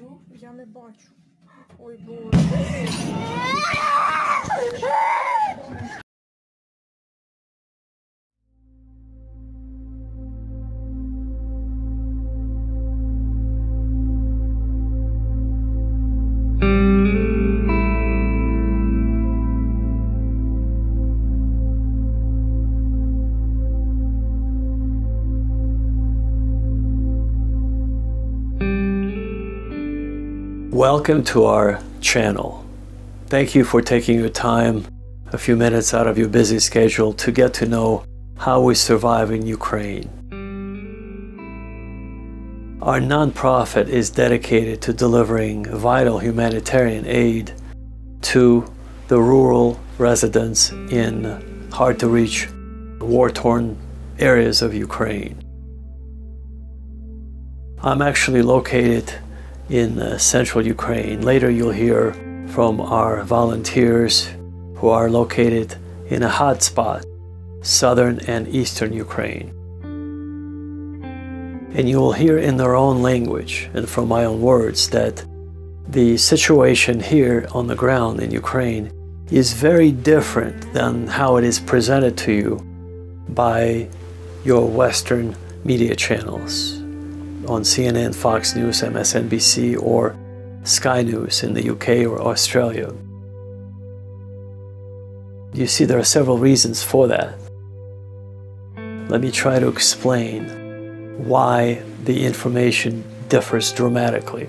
бачу, я не бачу. Ой, Боже. Welcome to our channel. Thank you for taking your time, a few minutes out of your busy schedule to get to know how we survive in Ukraine. Our nonprofit is dedicated to delivering vital humanitarian aid to the rural residents in hard-to-reach, war-torn areas of Ukraine. I'm actually located in central Ukraine. Later you'll hear from our volunteers who are located in a hotspot, southern and eastern Ukraine. And you will hear in their own language and from my own words that the situation here on the ground in Ukraine is very different than how it is presented to you by your Western media channels on CNN, Fox News, MSNBC, or Sky News in the UK or Australia. You see, there are several reasons for that. Let me try to explain why the information differs dramatically.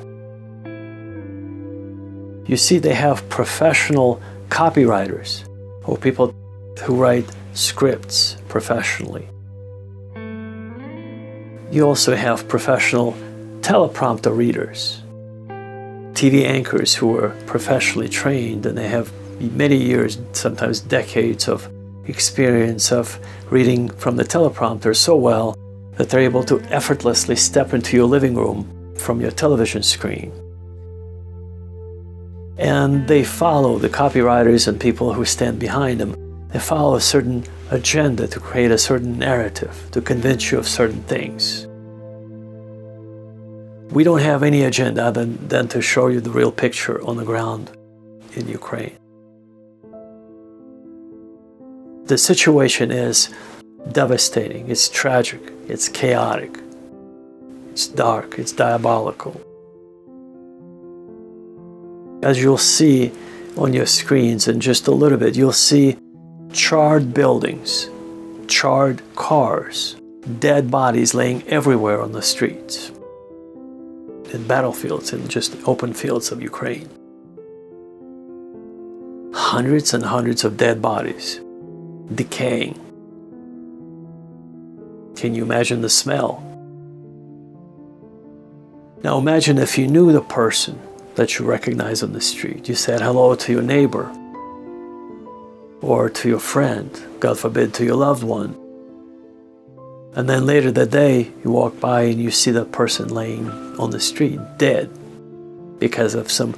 You see, they have professional copywriters, or people who write scripts professionally. You also have professional teleprompter readers, TV anchors who are professionally trained, and they have many years, sometimes decades of experience of reading from the teleprompter so well that they're able to effortlessly step into your living room from your television screen. And they follow, the copywriters and people who stand behind them, they follow a certain agenda to create a certain narrative, to convince you of certain things. We don't have any agenda other than to show you the real picture on the ground in Ukraine. The situation is devastating, it's tragic, it's chaotic, it's dark, it's diabolical. As you'll see on your screens in just a little bit, you'll see charred buildings, charred cars, dead bodies laying everywhere on the streets, in battlefields, in just open fields of Ukraine. Hundreds and hundreds of dead bodies, decaying. Can you imagine the smell? Now imagine if you knew the person that you recognize on the street. You said hello to your neighbor, or to your friend, God forbid, to your loved one. And then later that day, you walk by and you see that person laying on the street, dead, because of some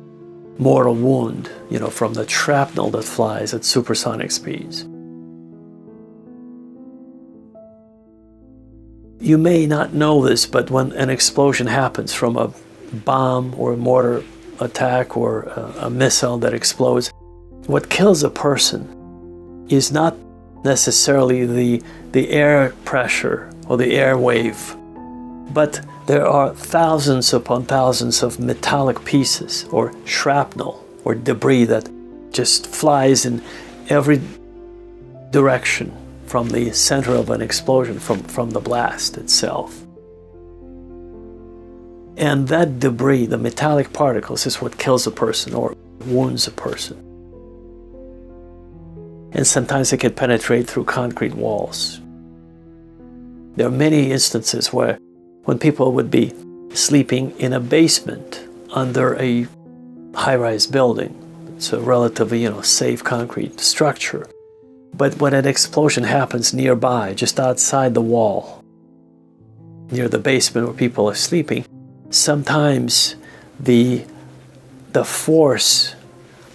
mortal wound, you know, from the shrapnel that flies at supersonic speeds. You may not know this, but when an explosion happens from a bomb or a mortar attack or a missile that explodes, what kills a person is not necessarily the air pressure or the air wave, but there are thousands upon thousands of metallic pieces or shrapnel or debris that just flies in every direction from the center of an explosion, from the blast itself. And that debris, the metallic particles, is what kills a person or wounds a person. And sometimes it can penetrate through concrete walls. There are many instances where when people would be sleeping in a basement under a high-rise building, it's a relatively, safe concrete structure. But when an explosion happens nearby, just outside the wall, near the basement where people are sleeping, sometimes the force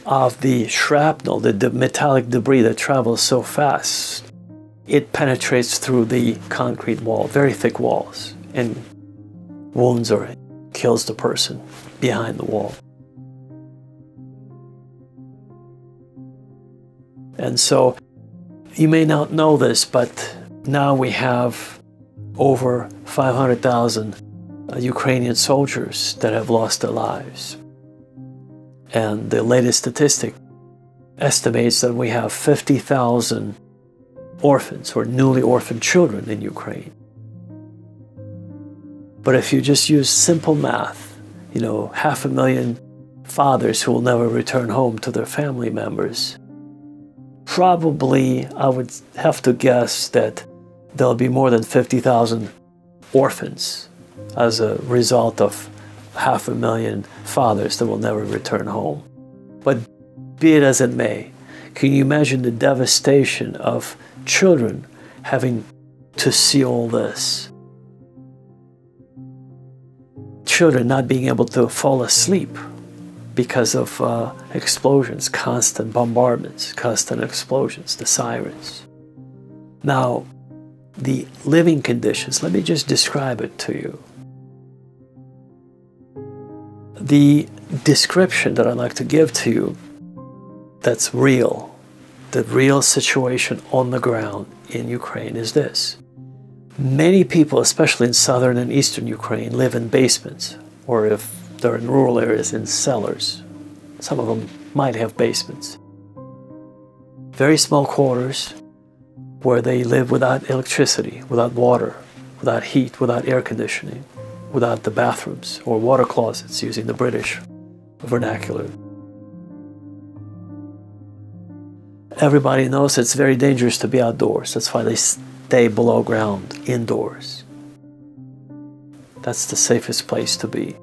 of the shrapnel, the metallic debris that travels so fast, it penetrates through the concrete wall, very thick walls, and wounds or kills the person. behind the wall. And so you may not know this, but now we have over 500,000 Ukrainian soldiers that have lost their lives. And the latest statistic estimates that we have 50,000 orphans or newly orphaned children in Ukraine. But if you just use simple math, 500,000 fathers who will never return home to their family members, probably I would have to guess that there'll be more than 50,000 orphans as a result of 500,000 fathers that will never return home. But be it as it may, can you imagine the devastation of children having to see all this? Children not being able to fall asleep because of explosions, constant bombardments, constant explosions, the sirens. Now, the living conditions, let me just describe it to you. The description that I'd like to give to you that's real, the real situation on the ground in Ukraine is this. Many people, especially in southern and eastern Ukraine, live in basements, or if they're in rural areas, in cellars. Some of them might have basements. Very small quarters where they live without electricity, without water, without heat, without air conditioning, without the bathrooms or water closets, using the British vernacular. Everybody knows it's very dangerous to be outdoors. That's why they stay below ground, indoors. That's the safest place to be.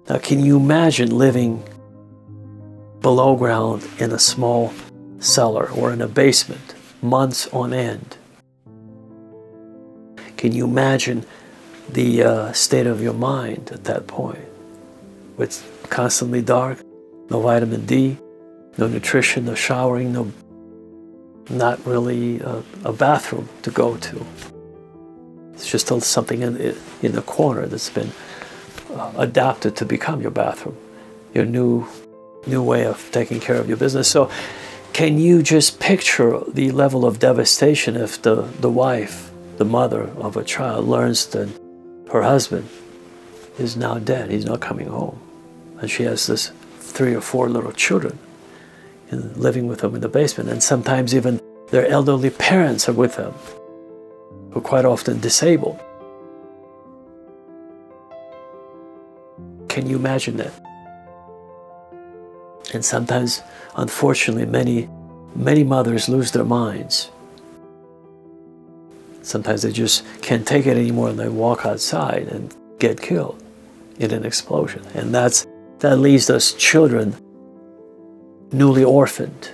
Now, can you imagine living below ground in a small cellar or in a basement, months on end? Can you imagine the state of your mind at that point? It's constantly dark, no vitamin D, no nutrition, no showering, not really a bathroom to go to. It's just something in the corner that's been adapted to become your bathroom, your new way of taking care of your business. So can you just picture the level of devastation if the wife, the mother of a child, learns that her husband is now dead, he's not coming home, and she has this 3 or 4 little children living with them in the basement, and sometimes even their elderly parents are with them, who are quite often disabled. Can you imagine that? And sometimes, unfortunately, many mothers lose their minds. Sometimes they just can't take it anymore and they walk outside and get killed in an explosion. And that leaves those children newly orphaned,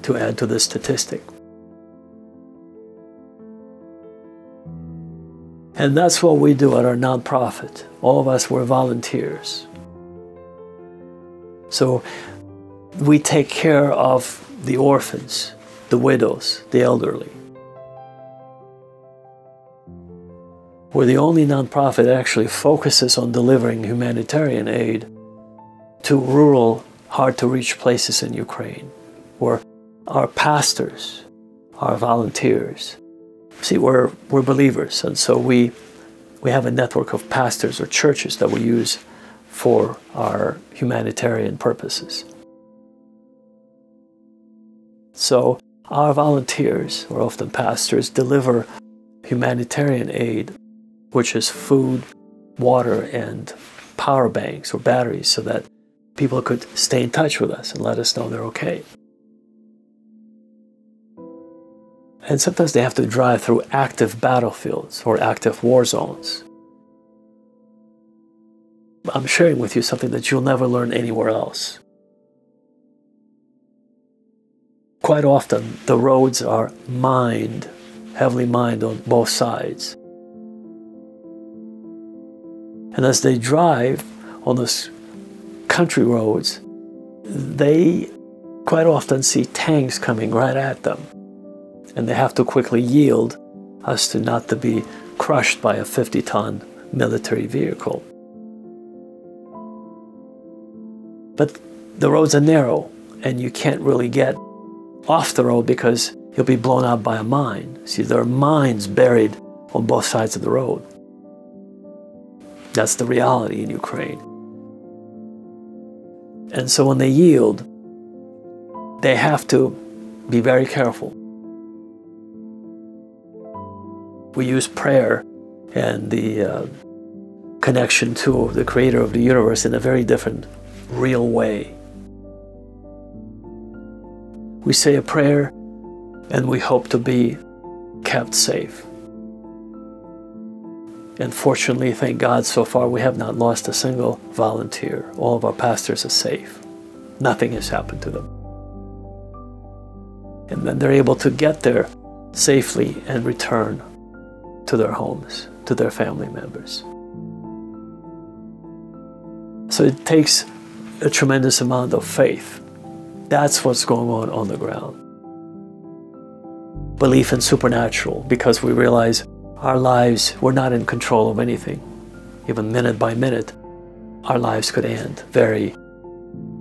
to add to the statistic. And that's what we do at our nonprofit. All of us were volunteers. So we take care of the orphans, the widows, the elderly. We're the only nonprofit that actually focuses on delivering humanitarian aid to rural, hard-to-reach places in Ukraine, where our pastors are volunteers. See, we're believers, and so we have a network of pastors or churches that we use for our humanitarian purposes. So our volunteers, or often pastors, deliver humanitarian aid, which is food, water, and power banks or batteries, so that people could stay in touch with us and let us know they're okay. And sometimes they have to drive through active battlefields or active war zones. I'm sharing with you something that you'll never learn anywhere else. Quite often, the roads are mined, heavily mined on both sides. And as they drive on those country roads, they quite often see tanks coming right at them. And they have to quickly yield as to not to be crushed by a 50-ton military vehicle. But the roads are narrow, and you can't really get off the road because you'll be blown out by a mine. See, there are mines buried on both sides of the road. That's the reality in Ukraine. And so when they yield, they have to be very careful. We use prayer and the connection to the Creator of the universe in a very different, real way. We say a prayer and we hope to be kept safe. And fortunately, thank God, so far we have not lost a single volunteer. All of our pastors are safe. Nothing has happened to them. And then they're able to get there safely and return to their homes, to their family members. So it takes a tremendous amount of faith. That's what's going on the ground. Belief in supernatural, because we realize our lives, we're not in control of anything. Even minute by minute, our lives could end very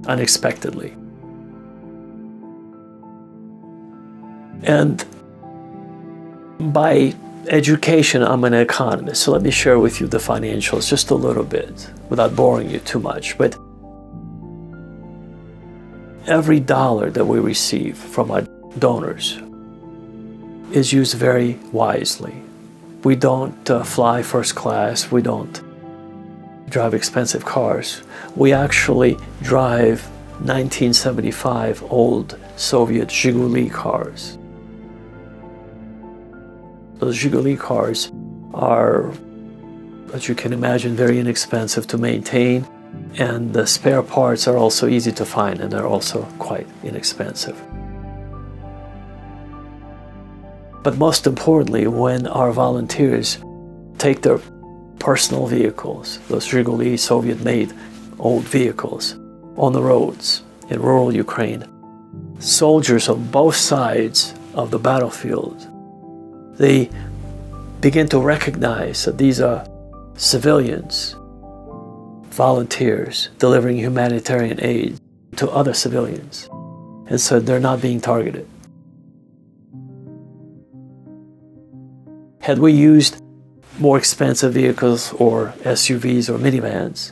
unexpectedly. And by education, I'm an economist, so let me share with you the financials just a little bit without boring you too much. But every dollar that we receive from our donors is used very wisely. We don't fly first class. We don't drive expensive cars. We actually drive 1975 old Soviet Zhiguli cars. Those Zhiguli cars are, as you can imagine, very inexpensive to maintain, and the spare parts are also easy to find, and they're also quite inexpensive. But most importantly, when our volunteers take their personal vehicles, those Zhiguli Soviet-made old vehicles, on the roads in rural Ukraine, soldiers on both sides of the battlefield, they begin to recognize that these are civilians, volunteers delivering humanitarian aid to other civilians, and so they're not being targeted. Had we used more expensive vehicles or SUVs or minivans,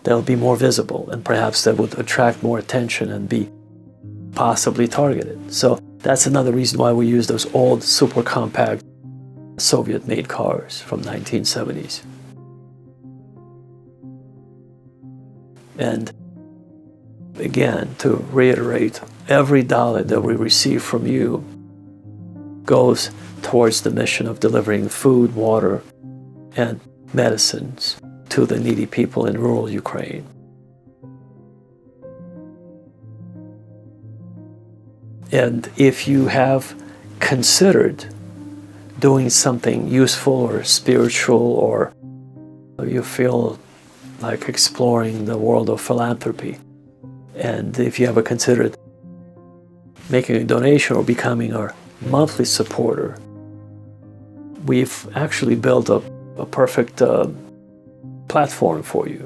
that would be more visible, and perhaps that would attract more attention and be possibly targeted. So that's another reason why we use those old super compact Soviet-made cars from 1970s. And again, to reiterate, every dollar that we receive from you goes towards the mission of delivering food, water, and medicines to the needy people in rural Ukraine. And if you have considered doing something useful or spiritual, or you feel like exploring the world of philanthropy, and if you ever considered making a donation or becoming our monthly supporter, we've actually built a perfect platform for you.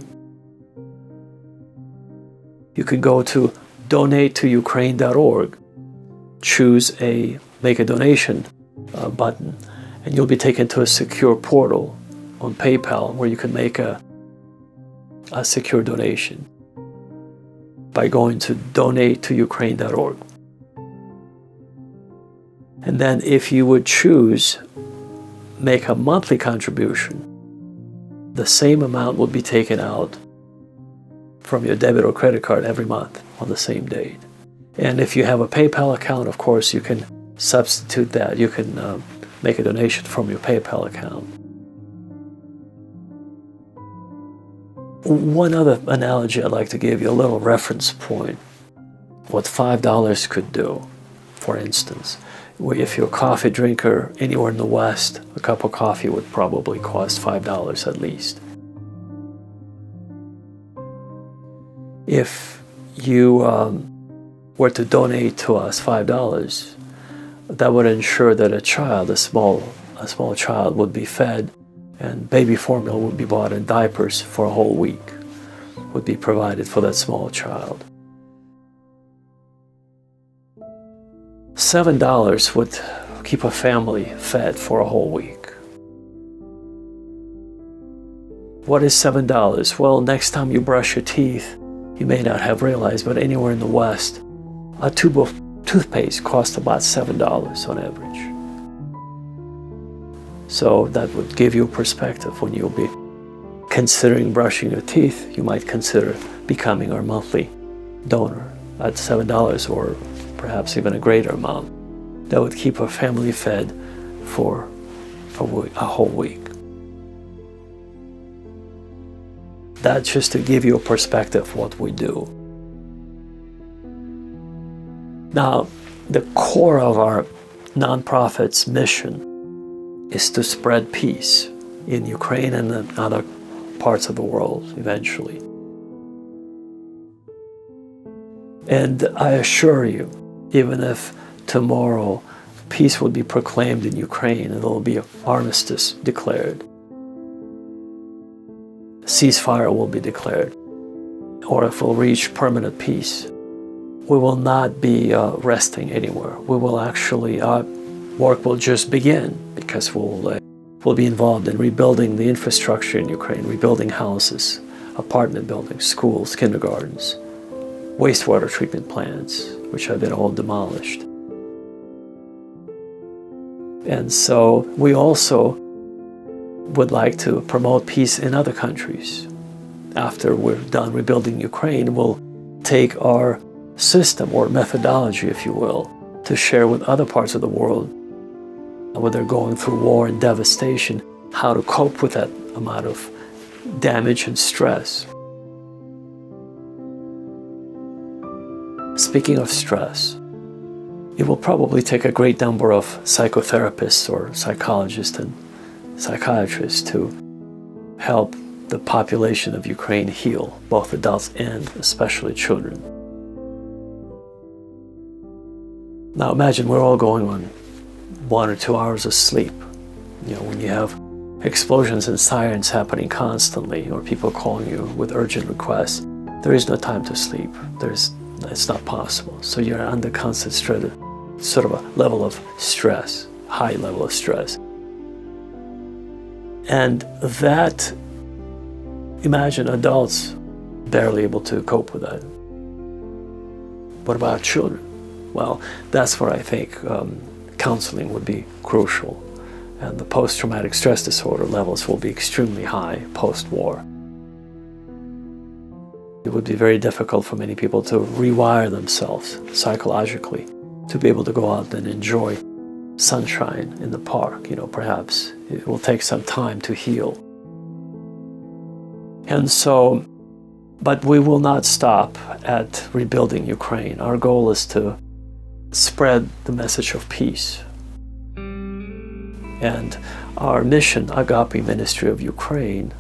You can go to donatetoUkraine.org, choose a make a donation button, and you'll be taken to a secure portal on PayPal where you can make a secure donation by going to donatetoUkraine.org. And then if you would choose make a monthly contribution, the same amount will be taken out from your debit or credit card every month on the same date. And if you have a PayPal account, of course, you can substitute that. You can make a donation from your PayPal account. One other analogy I'd like to give you, a little reference point, what $5 could do, for instance. If you're a coffee drinker anywhere in the West, a cup of coffee would probably cost $5 at least. If you were to donate to us $5, that would ensure that a child, a small child, would be fed, and baby formula would be bought in diapers for a whole week. would be provided for that small child. $7 would keep a family fed for a whole week. What is $7? Well, next time you brush your teeth, you may not have realized, but anywhere in the West, a tube of toothpaste costs about $7 on average. So that would give you a perspective. When you'll be considering brushing your teeth, you might consider becoming our monthly donor at $7 or perhaps even a greater amount. That would keep our family fed for a whole week. That's just to give you a perspective of what we do. Now, the core of our nonprofit's mission is to spread peace in Ukraine and in other parts of the world eventually. And I assure you, even if tomorrow peace would be proclaimed in Ukraine and there will be an armistice declared, ceasefire will be declared, or if we'll reach permanent peace, we will not be resting anywhere. We will actually, work will just begin, because we'll be involved in rebuilding the infrastructure in Ukraine, rebuilding houses, apartment buildings, schools, kindergartens, wastewater treatment plants, which have been all demolished. And so we also would like to promote peace in other countries. After we're done rebuilding Ukraine, we'll take our system or methodology, if you will, to share with other parts of the world where they're going through war and devastation, how to cope with that amount of damage and stress. Speaking of stress, it will probably take a great number of psychotherapists or psychologists and psychiatrists to help the population of Ukraine heal, both adults and especially children. Now imagine we're all going on 1 or 2 hours of sleep. You know, when you have explosions and sirens happening constantly, or people calling you with urgent requests, there is no time to sleep. It's not possible. So you're under constant stress, sort of a level of stress, high level of stress. And that, imagine adults barely able to cope with that. What about children? Well, that's where I think counseling would be crucial. And the post-traumatic stress disorder levels will be extremely high post-war. It would be very difficult for many people to rewire themselves psychologically to be able to go out and enjoy sunshine in the park. You know, perhaps it will take some time to heal. And so, but we will not stop at rebuilding Ukraine. Our goal is to spread the message of peace. And our mission, Agape Ministry of Ukraine,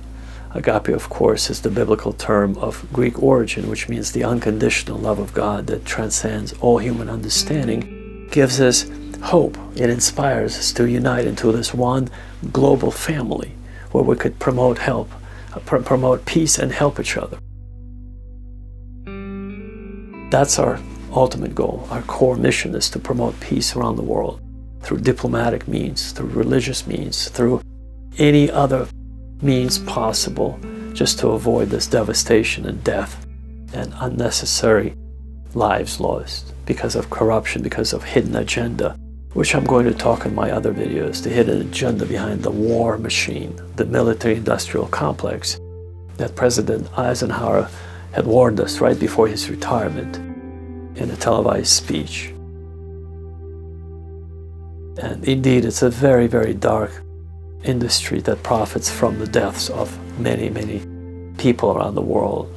agape, of course, is the biblical term of Greek origin, which means the unconditional love of God that transcends all human understanding, gives us hope. It inspires us to unite into this one global family where we could promote peace and help each other. That's our ultimate goal. Our core mission is to promote peace around the world through diplomatic means, through religious means, through any other means possible, just to avoid this devastation and death and unnecessary lives lost because of corruption, because of hidden agenda, which I'm going to talk in my other videos, the hidden agenda behind the war machine, the military-industrial complex that President Eisenhower had warned us right before his retirement in a televised speech. And indeed, it's a very, very dark industry that profits from the deaths of many, many people around the world.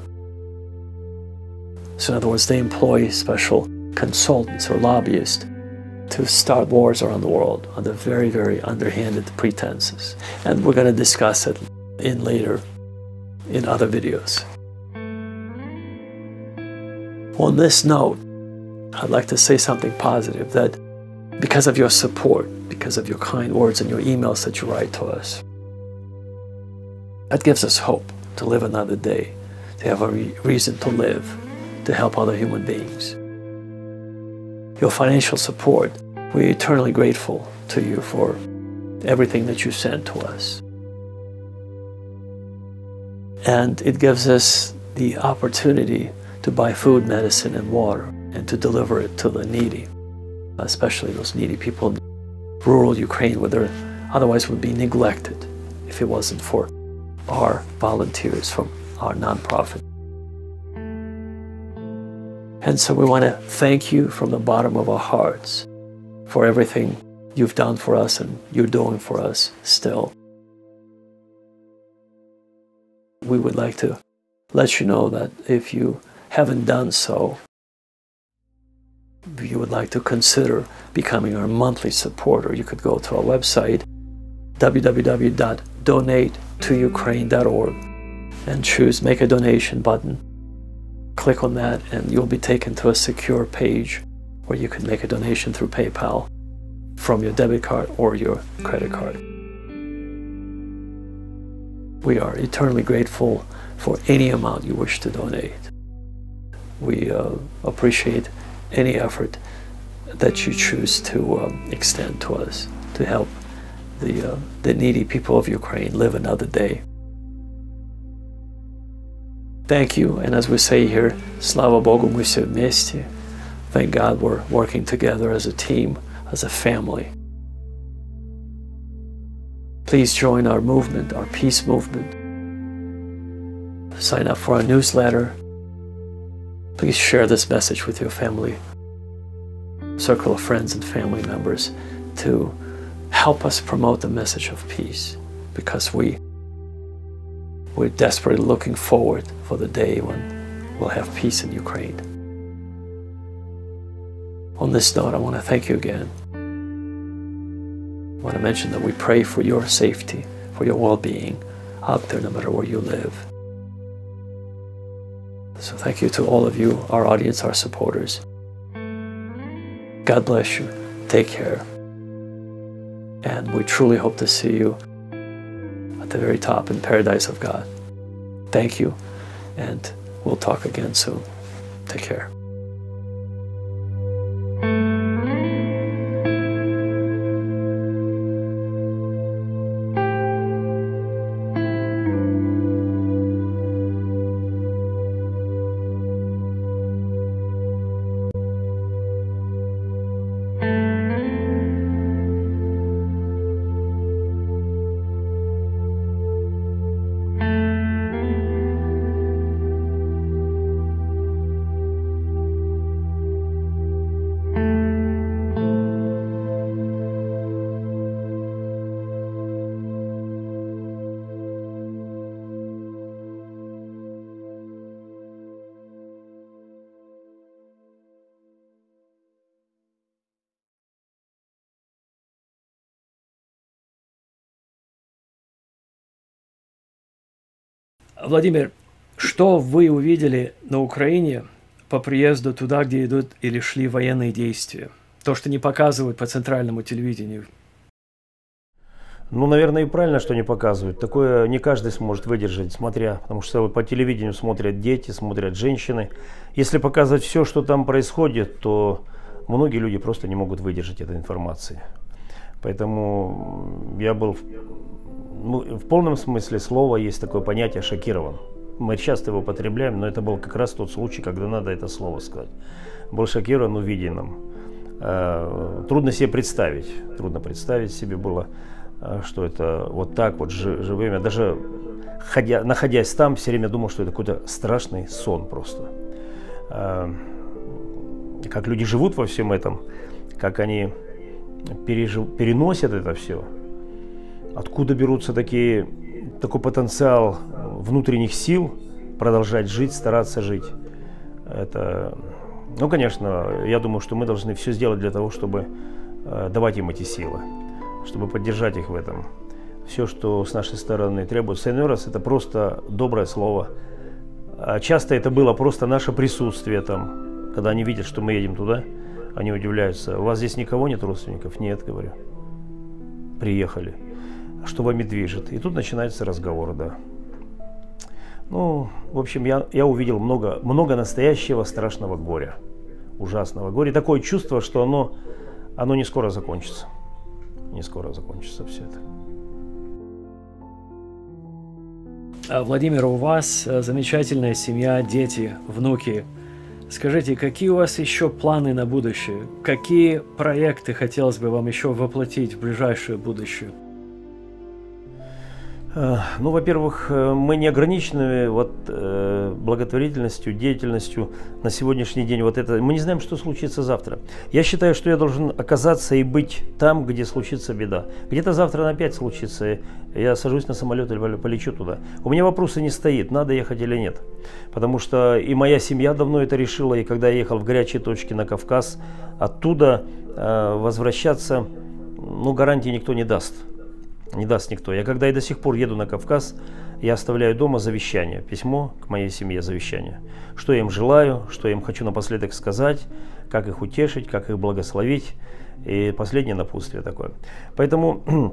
So in other words, they employ special consultants or lobbyists to start wars around the world under very, very underhanded pretenses. And we're going to discuss it later in other videos. On this note, I'd like to say something positive, that because of your support, because of your kind words and your emails that you write to us, that gives us hope to live another day, to have a reason to live, to help other human beings. Your financial support, we're eternally grateful to you for everything that you sent to us. And it gives us the opportunity to buy food, medicine, and water, and to deliver it to the needy, especially those needy people in rural Ukraine where they otherwise would be neglected if it wasn't for our volunteers from our nonprofit. And so we want to thank you from the bottom of our hearts for everything you've done for us and you're doing for us still. We would like to let you know that if you haven't done so, you would like to consider becoming our monthly supporter, you could go to our website, www.donatetoUkraine.org, and choose Make a Donation button. Click on that and you'll be taken to a secure page where you can make a donation through PayPal from your debit card or your credit card. We are eternally grateful for any amount you wish to donate. We appreciate any effort that you choose to extend to us to help the needy people of Ukraine live another day. Thank you, and as we say here, Slava Bogu, мы все вместе. Thank God we're working together as a team, as a family. Please join our movement, our peace movement. Sign up for our newsletter. Please share this message with your family, circle of friends and family members to help us promote the message of peace, because we're desperately looking forward for the day when we'll have peace in Ukraine. On this note, I want to thank you again. I want to mention that we pray for your safety, for your well-being out there, no matter where you live. So thank you to all of you, our audience, our supporters. God bless you. Take care. And we truly hope to see you at the very top in paradise of God. Thank you, and we'll talk again soon. Take care. Владимир, что вы увидели на Украине по приезду туда, где идут или шли военные действия? То, что не показывают по центральному телевидению. Ну, наверное, и правильно, что не показывают. Такое не каждый сможет выдержать, смотря, потому что по телевидению смотрят дети, смотрят женщины. Если показывать все, что там происходит, то многие люди просто не могут выдержать этой информации. Поэтому я был в полном смысле слова есть такое понятие «шокирован». Мы часто его употребляем, но это был как раз тот случай, когда надо это слово сказать. Был шокирован увиденным. Трудно себе представить. Трудно представить себе было, что это вот так вот живым. Я даже находясь там, все время думал, что это какой-то страшный сон просто. Как люди живут во всем этом, как они переносят это все. Откуда берутся такой потенциал внутренних сил продолжать жить, стараться жить. Это, ну, конечно, я думаю, что мы должны все сделать для того, чтобы давать им эти силы, чтобы поддержать их в этом. Все, что с нашей стороны требуется. Иной раз это просто доброе слово. А часто это было просто наше присутствие там. Когда они видят, что мы едем туда, они удивляются. У вас здесь никого нет, родственников? Нет, говорю. Приехали. Что вами движет? И тут начинается разговор, да. Ну, в общем, я увидел много настоящего страшного горя, ужасного горя. Такое чувство, что оно не скоро закончится. Не скоро закончится все это. Владимир, у вас замечательная семья, дети, внуки. Скажите, какие у вас еще планы на будущее? Какие проекты хотелось бы вам еще воплотить в ближайшее будущее? Ну, во-первых, мы не ограничены благотворительностью, деятельностью на сегодняшний день. Мы не знаем, что случится завтра. Я считаю, что я должен оказаться и быть там, где случится беда. Где-то завтра она опять случится. Я сажусь на самолет или полечу туда. У меня вопроса не стоит, надо ехать или нет. Потому что и моя семья давно это решила. И когда я ехал в горячие точки на Кавказ, оттуда возвращаться, гарантии никто не даст. Не даст никто. Я когда и до сих пор еду на Кавказ, я оставляю дома завещание, письмо к моей семье, завещание. Что я им желаю, что я им хочу напоследок сказать, как их утешить, как их благословить. И последнее напутствие такое. Поэтому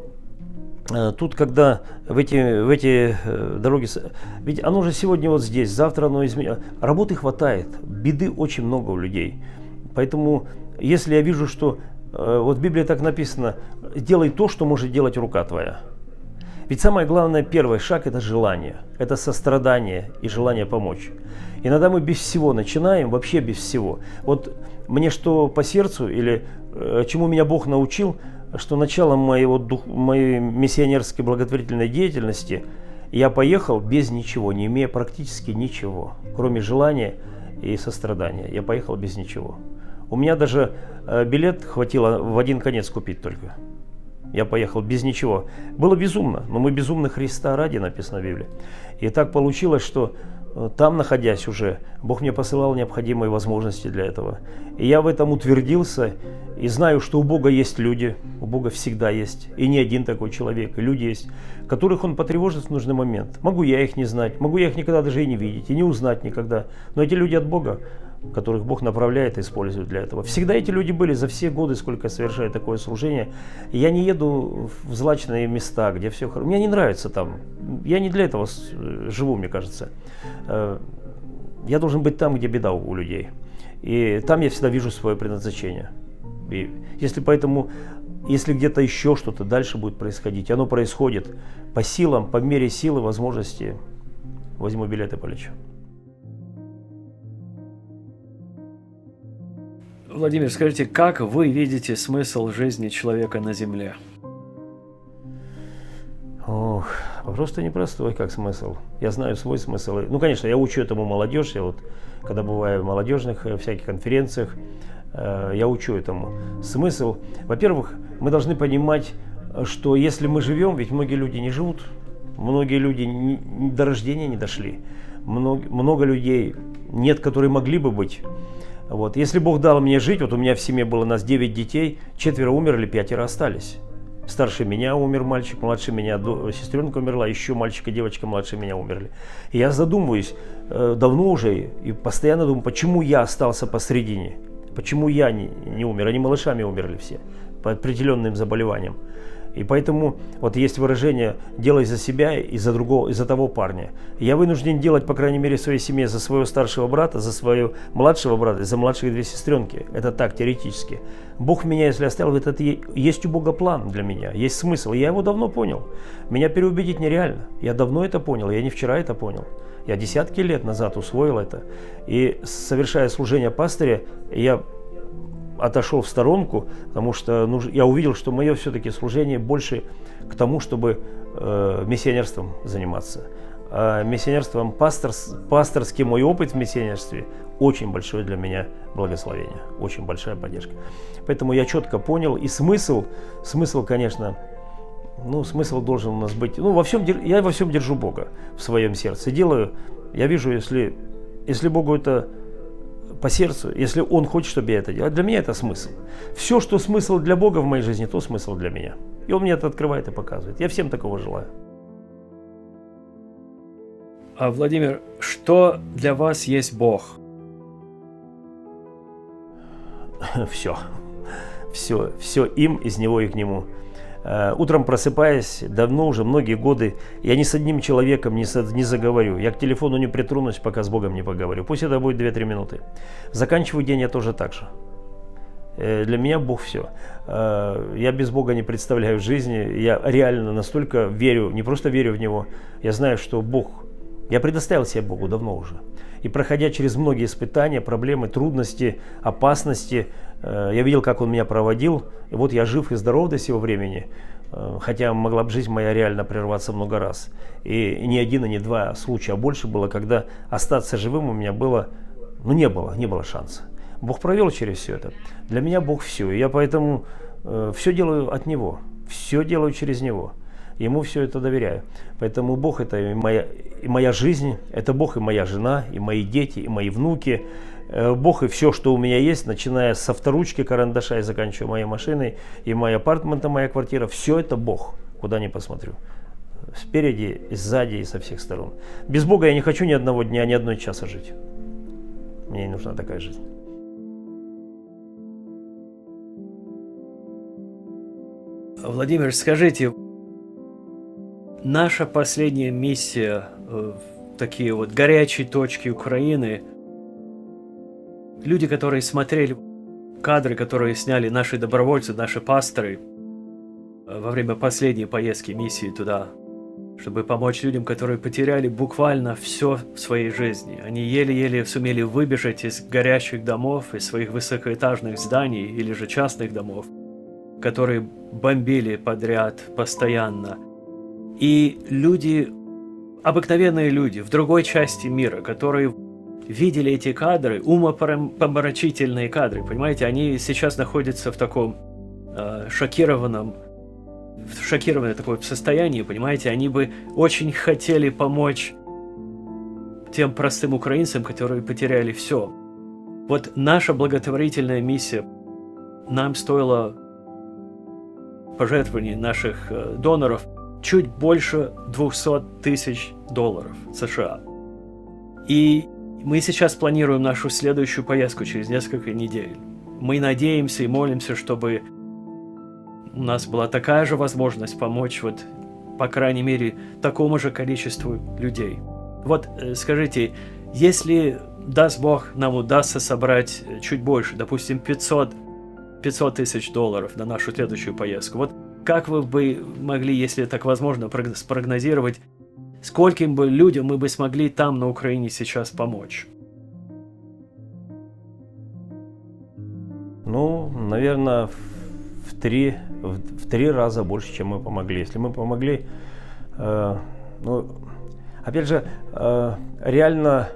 тут, когда в эти дороги... Ведь оно же сегодня вот здесь, завтра оно изменится. Работы хватает, беды очень много у людей. Поэтому, если я вижу, что... Вот в Библии так написано: делай то, что может делать рука твоя. Ведь самое главное, первый шаг – это желание, это сострадание и желание помочь. Иногда мы без всего начинаем, вообще без всего. Вот мне что по сердцу, или чему меня Бог научил, что началом моей миссионерской благотворительной деятельности я поехал без ничего, не имея практически ничего, кроме желания и сострадания. Я поехал без ничего. У меня даже билет хватило в один конец купить только. Я поехал без ничего. Было безумно, но мы безумны Христа ради, написано в Библии. И так получилось, что там, находясь уже, Бог мне посылал необходимые возможности для этого. И я в этом утвердился, и знаю, что у Бога есть люди, у Бога всегда есть, и не один такой человек, и люди есть, которых Он потревожит в нужный момент. Могу я их не знать, могу я их никогда даже и не видеть, и не узнать никогда. Но эти люди от Бога, которых Бог направляет и использует для этого. Всегда эти люди были за все годы, сколько я совершаю такое служение. Я не еду в злачные места, где все хорошо. Мне не нравится там. Я не для этого живу, мне кажется. Я должен быть там, где беда у людей. И там я всегда вижу свое предназначение. И если где-то еще что-то дальше будет происходить, оно происходит по силам, по мере силы, возможности, возьму билет и полечу. Владимир, скажите, как вы видите смысл жизни человека на земле? Ох, вопрос-то непростой, как смысл. Я знаю свой смысл. Ну, конечно, я учу этому молодежь. Я когда бываю в молодежных всяких конференциях, я учу этому. Смысл, во-первых, мы должны понимать, что если мы живем, ведь многие люди не живут, многие люди до рождения не дошли, много людей нет, которые могли бы быть. Если Бог дал мне жить, у меня в семье было нас 9 детей, 4 умерли, 5 остались. Старше меня умер мальчик, младше меня сестренка умерла, еще мальчик и девочка младше меня умерли. И я задумываюсь давно уже и постоянно думаю, почему я остался посредине, почему я не умер, они малышами умерли все по определенным заболеваниям. И поэтому есть выражение «делай за себя и за другого, и за того парня». Я вынужден делать, по крайней мере, в своей семье за своего старшего брата, за своего младшего брата, за младших 2 сестренки. Это так, теоретически. Бог меня, если оставил, это есть у Бога план для меня, есть смысл. Я его давно понял. Меня переубедить нереально. Я давно это понял, я не вчера это понял. Я десятки лет назад усвоил это. И совершая служение пастыря, я отошел в сторонку, потому что я увидел, что мое все-таки служение больше к тому, чтобы миссионерством заниматься. А миссионерством, пасторский мой опыт в миссионерстве очень большое для меня благословение, очень большая поддержка. Поэтому я четко понял, и смысл, конечно, смысл должен у нас быть. Я во всем держу Бога в своем сердце. Я вижу, если Богу это по сердцу, если Он хочет, чтобы я это делал. Для меня это смысл. Все, что смысл для Бога в моей жизни, то смысл для меня. И Он мне это открывает и показывает. Я всем такого желаю. А Владимир, что для вас есть Бог? Все. Все им, из Него и к Нему. Утром просыпаясь, давно уже, многие годы, я ни с одним человеком не заговорю. Я к телефону не притронусь, пока с Богом не поговорю. Пусть это будет 2-3 минуты. Заканчиваю день я тоже так же. Для меня Бог все. Я без Бога не представляю жизни. Я реально настолько верю, не просто верю в Него. Я знаю, что Бог, я предоставил себя Богу давно уже. И проходя через многие испытания, проблемы, трудности, опасности, я видел, как Он меня проводил. И вот я жив и здоров до сего времени. Хотя могла бы жизнь моя реально прерваться много раз. И ни один, и не два случая, а больше было, когда остаться живым у меня было, не было шанса. Бог провел через все это. Для меня Бог все. И я поэтому все делаю от Него. Все делаю через Него. Ему все это доверяю. Поэтому Бог это и моя жизнь, это Бог и моя жена, и мои дети, и мои внуки. Бог и все, что у меня есть, начиная с авторучки, карандаша и заканчивая моей машиной, и мой апартмент, моя квартира. Все это Бог, куда ни посмотрю. Спереди, и сзади, и со всех сторон. Без Бога я не хочу ни одного дня, ни одной часа жить. Мне не нужна такая жизнь. Владимир, скажите, наша последняя миссия в такие вот горячие точки Украины, люди, которые смотрели кадры, которые сняли наши добровольцы, наши пасторы во время последней поездки миссии туда, чтобы помочь людям, которые потеряли буквально все в своей жизни. Они еле-еле сумели выбежать из горящих домов, из своих высокоэтажных зданий или же частных домов, которые бомбили подряд постоянно. И люди, обыкновенные люди в другой части мира, которые видели эти кадры, умопомрачительные кадры, понимаете, они сейчас находятся в таком шокированном такое состоянии, понимаете, они бы очень хотели помочь тем простым украинцам, которые потеряли все. Вот наша благотворительная миссия нам стоила пожертвований наших доноров чуть больше $200 тысяч США. И мы сейчас планируем нашу следующую поездку через несколько недель. Мы надеемся и молимся, чтобы у нас была такая же возможность помочь, вот, по крайней мере, такому же количеству людей. Вот скажите, если, даст Бог, нам удастся собрать чуть больше, допустим, $500 тысяч на нашу следующую поездку, вот как вы бы могли, если так возможно, спрогнозировать, скольким бы людям мы бы смогли там, на Украине, сейчас помочь? Ну, наверное, в три раза больше, чем мы помогли. Если мы помогли, опять же, реально,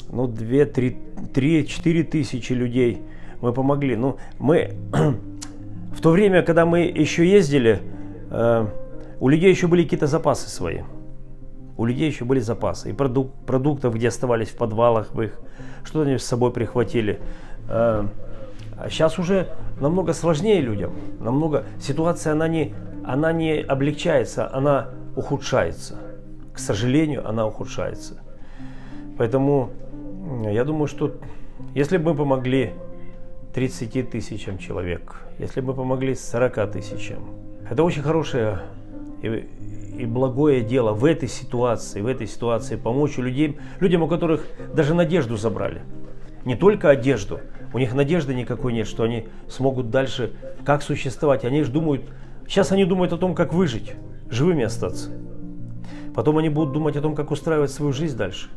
2-3-4 тысячи людей мы помогли. Мы в то время, когда мы еще ездили, у людей еще были какие-то запасы свои. У людей еще были запасы. И продуктов, где оставались в подвалах, что-то они с собой прихватили. А сейчас уже намного сложнее людям. Ситуация, она не облегчается, она ухудшается. К сожалению, она ухудшается. Поэтому я думаю, что если бы мы помогли 30 тысячам человек, если бы мы помогли 40 тысячам, это очень хорошее и благое дело в этой ситуации помочь людям, у которых даже надежду забрали. Не только одежду, у них надежды никакой нет, что они смогут дальше как существовать. Сейчас они думают о том, как выжить, живыми остаться. Потом они будут думать о том, как устраивать свою жизнь дальше.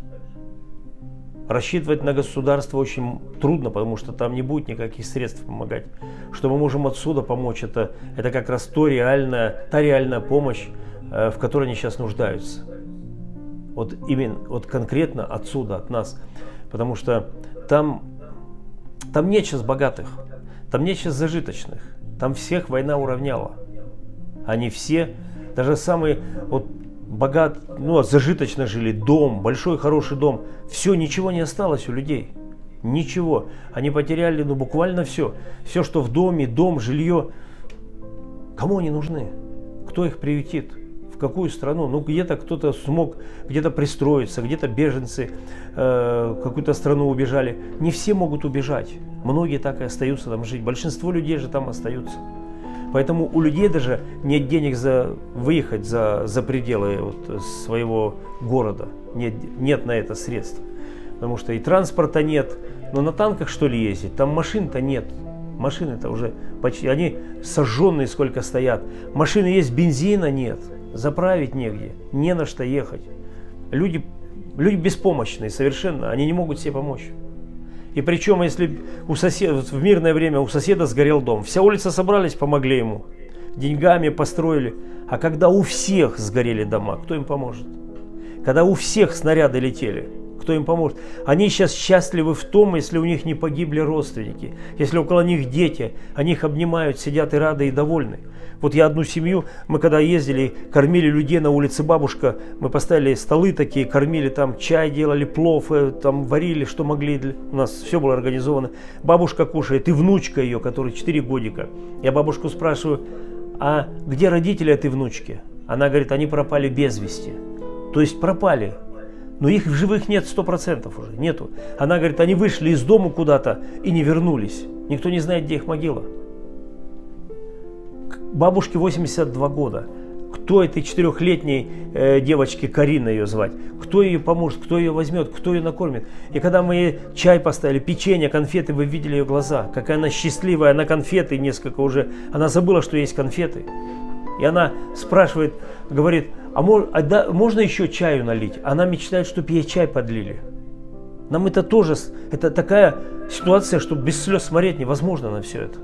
Рассчитывать на государство очень трудно, потому что там не будет никаких средств помогать. Что мы можем отсюда помочь, это как раз та реальная помощь, в которой они сейчас нуждаются. Вот конкретно отсюда, от нас. Потому что там нет сейчас богатых, там нет сейчас зажиточных. Там всех война уравняла. Они все, даже самые зажиточно жили, дом, большой хороший дом. Все, ничего не осталось у людей. Ничего. Они потеряли буквально все. Все, что в доме, дом, жилье. Кому они нужны? Кто их приютит? В какую страну? Где-то кто-то смог где-то пристроиться, где-то беженцы в какую-то страну убежали. Не все могут убежать. Многие так и остаются там жить. Большинство людей же там остаются. Поэтому у людей даже нет денег выехать за пределы вот своего города. Нет на это средств. Потому что и транспорта нет. Но на танках что ли ездить? Там машин-то нет. Машины-то уже почти, они сожженные сколько стоят. Машины есть, бензина нет. Заправить негде, не на что ехать. Люди беспомощные совершенно, они не могут себе помочь. И причем, если в мирное время у соседа сгорел дом, вся улица собрались, помогли ему, деньгами построили. А когда у всех сгорели дома, кто им поможет? Когда у всех снаряды летели, кто им поможет? Они сейчас счастливы в том, если у них не погибли родственники, если около них дети, они их обнимают, сидят и рады, и довольны. Вот я одну семью, мы когда ездили, кормили людей на улице Бабушка, мы поставили столы такие, кормили там, чай делали, плов, там варили, что могли, у нас все было организовано. Бабушка кушает, и внучка ее, которой 4 годика. Я бабушку спрашиваю, а где родители этой внучки? Она говорит, они пропали без вести. То есть пропали, но их в живых нет 100% уже, нету. Она говорит, они вышли из дома куда-то и не вернулись. Никто не знает, где их могила. Бабушке 82 года. Кто этой 4-летней девочке, Карина ее звать? Кто ее поможет, кто ее возьмет, кто ее накормит? И когда мы ей чай поставили, печенье, конфеты, вы видели ее глаза, какая она счастливая, она конфеты несколько уже, она забыла, что есть конфеты. И она спрашивает, говорит, можно еще чаю налить? Она мечтает, чтобы ей чай подлили. Нам это тоже, это такая ситуация, что без слез смотреть невозможно на все это.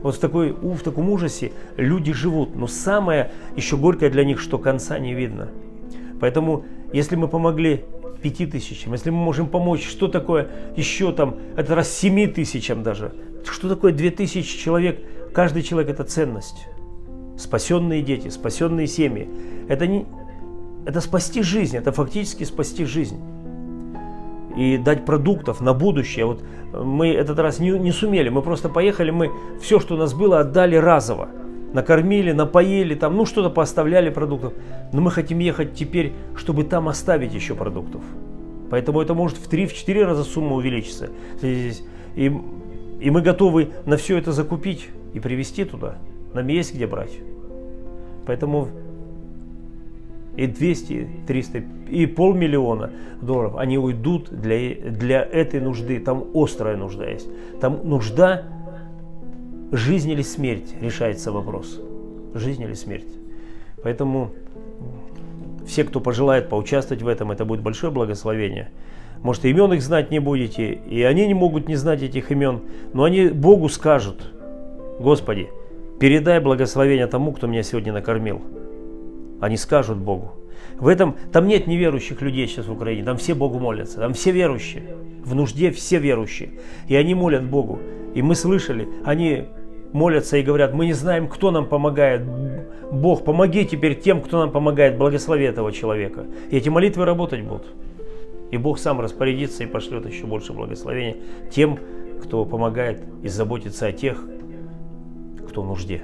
Вот в таком ужасе люди живут. Но самое еще горькое для них, что конца не видно. Поэтому, если мы помогли 5000, если мы можем помочь, что такое еще там, это раз 7000 даже. Что такое 2000 человек? Каждый человек это ценность. Спасенные дети, спасенные семьи. Это спасти жизнь, это фактически спасти жизнь. И дать продуктов на будущее. Вот мы этот раз не сумели, мы просто поехали, мы все, что у нас было, отдали разово. Накормили, напоили, там, ну что-то пооставляли продуктов. Но мы хотим ехать теперь, чтобы там оставить еще продуктов. Поэтому это может в 3-4 раза сумма увеличиться. И мы готовы на все это закупить и привезти туда. Нам есть где брать. Поэтому и 200, 300, и $500 000 они уйдут для этой нужды. Там острая нужда есть. Там нужда, жизнь или смерть, решается вопрос. Жизнь или смерть. Поэтому все, кто пожелает поучаствовать в этом, это будет большое благословение. Может, имен их знать не будете, и они не могут не знать этих имен, но они Богу скажут: Господи, передай благословение тому, кто меня сегодня накормил. Они скажут Богу. Там нет неверующих людей сейчас в Украине, там все Богу молятся, там все верующие, в нужде все верующие, и они молят Богу. И мы слышали, они молятся и говорят: мы не знаем, кто нам помогает. Бог, помоги теперь тем, кто нам помогает, благослови этого человека. И эти молитвы работать будут. И Бог сам распорядится и пошлет еще больше благословения тем, кто помогает и заботится о тех, кто в нужде.